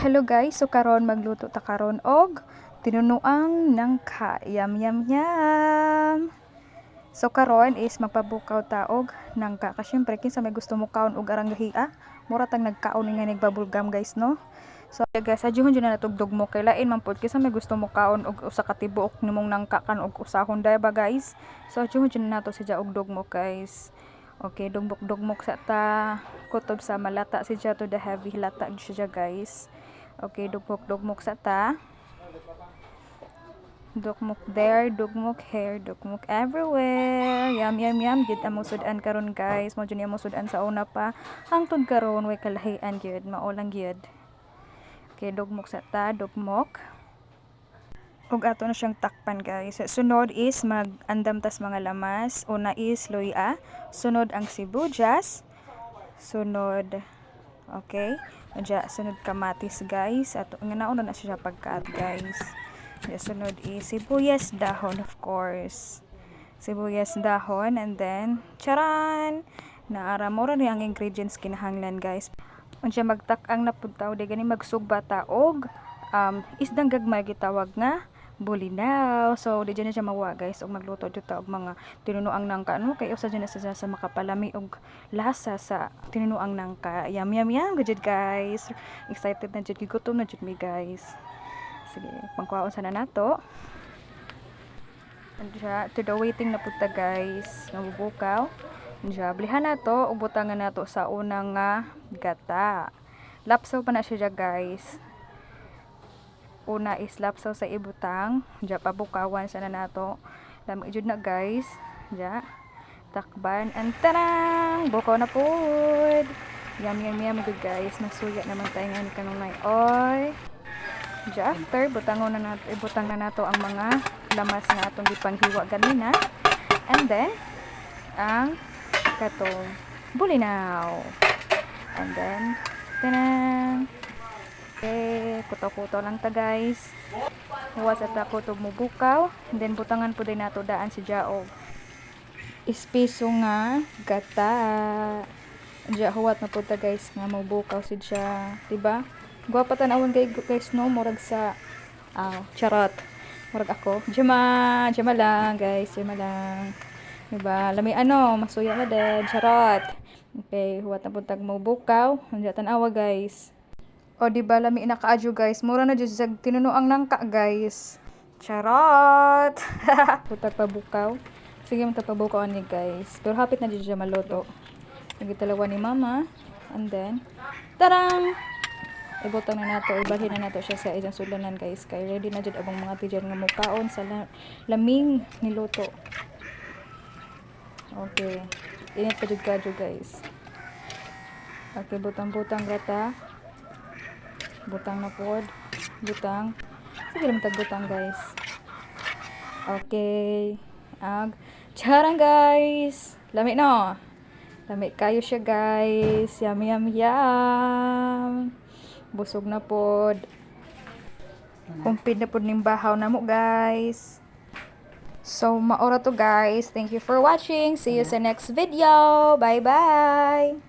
Hello guys, so karon magluto ta karon og tinunuang nangka. Yum yum yum. So karon is magpabukaw ta og nangka. Kasi syempre kinsa may gusto mo kaon og arang gahiya, mura tang nagkaon nga nagbabulgam guys no. So guys, adjuhon jud na natugdog mo kay lain man pod kinsa may gusto mo kaon og usa ka tibuok nimong nangka kan og usahon day ba guys. So adjuhon jud na nato siya og dugmo guys. Okay, dugbok-dugmok sa ta kutob sa malata siya to the heavy lata siya guys. Okay, dugmok-dugmok sa ta. Dugmok there, dugmok here, dugmok everywhere. Yum yum yum gid amo sudan karon guys. Mo jud amo sudan sa una pa. Hangtod karon way kalahian gyud, mao lang gyud. Okay, dugmok sa ta, dugmok. Ug ato na siyang takpan guys. Sunod is mag-andam tas mga lamas. Una is luya, sunod ang sibuyas, sunod okay, adya sunod kamatis guys. Ato nga nauna na siya pagkat guys. Adya sunod is sibuyas dahon of course. Sibuyas dahon and then charan. Naara mo ra ni ang ingredients kinahanglan guys. Unsya magtak-ang napuntaw di gani magsugba ta og isdang gagmay gitawag nga bulinaw. So di dyan na siya mawa guys og magluto jud ta og mga tinunuang nangka no kay usa dyan na sa makapalami og lasa sa tinunuang nangka. Yum yum yum gud guys. Excited na jud gutom na jud mi guys. Sige, pangkuhaon sana nato. Andya to the waiting na pud ta guys. Nabubukaw. Andya blihan nato ug butangan nato sa unang nga gata. Lapsaw pa na siya guys. Una is lapsaw sa ibutang, diya pabukawan sana nato. Lami jud na guys. Diya takban and tarang bukaw na pod. Yum yum yum good guys. Masuya naman tayo nga ni kanunay oy. Diya after butangon na nato, ibutang na nato ang mga lamas nga atong gipanghiwa ganina. And then ang katong bulinaw. And then tarang. Okay, kuto-kuto lang ta guys. Huwas at ako to mubukaw. And then butangan po din nato daan si Jaog. Ispiso nga gata. Diya huwat na po ta guys nga mubukaw si Diya. Diba? Gwapa tanawon guys no. Murag sa charot. Murag ako. Jama lang guys. Jama lang. Diba? Lami masuya ka din. Charot. Okay, huwat na po tag mubukaw. Diya tanawa guys. O di ba lami nakaadyo guys. Mura na jud sa tinunuang nangka guys. Charot. Putag pabukaw. Sige man ta pabukaw ni guys. Pero hapit na jud siya maluto. Sige talawa ni mama. And then tarang. Ibutang na nato, ibalhin na nato siya sa isang sudlanan guys. Kay ready na jud abang mga teacher nga mukaon sa laming niluto. Okay. Init pa jud kadyo guys. Okay, butang-butang rata. Butang na pod. Butang. Sige lang tagbutang guys. Okay. Charang guys. Lami no. Lami kayo siya guys. Yum yum yum. Busog na pod. Kumpid na pod ning bahaw na mo guys. So maora to guys. Thank you for watching. See you sa next video. Bye bye.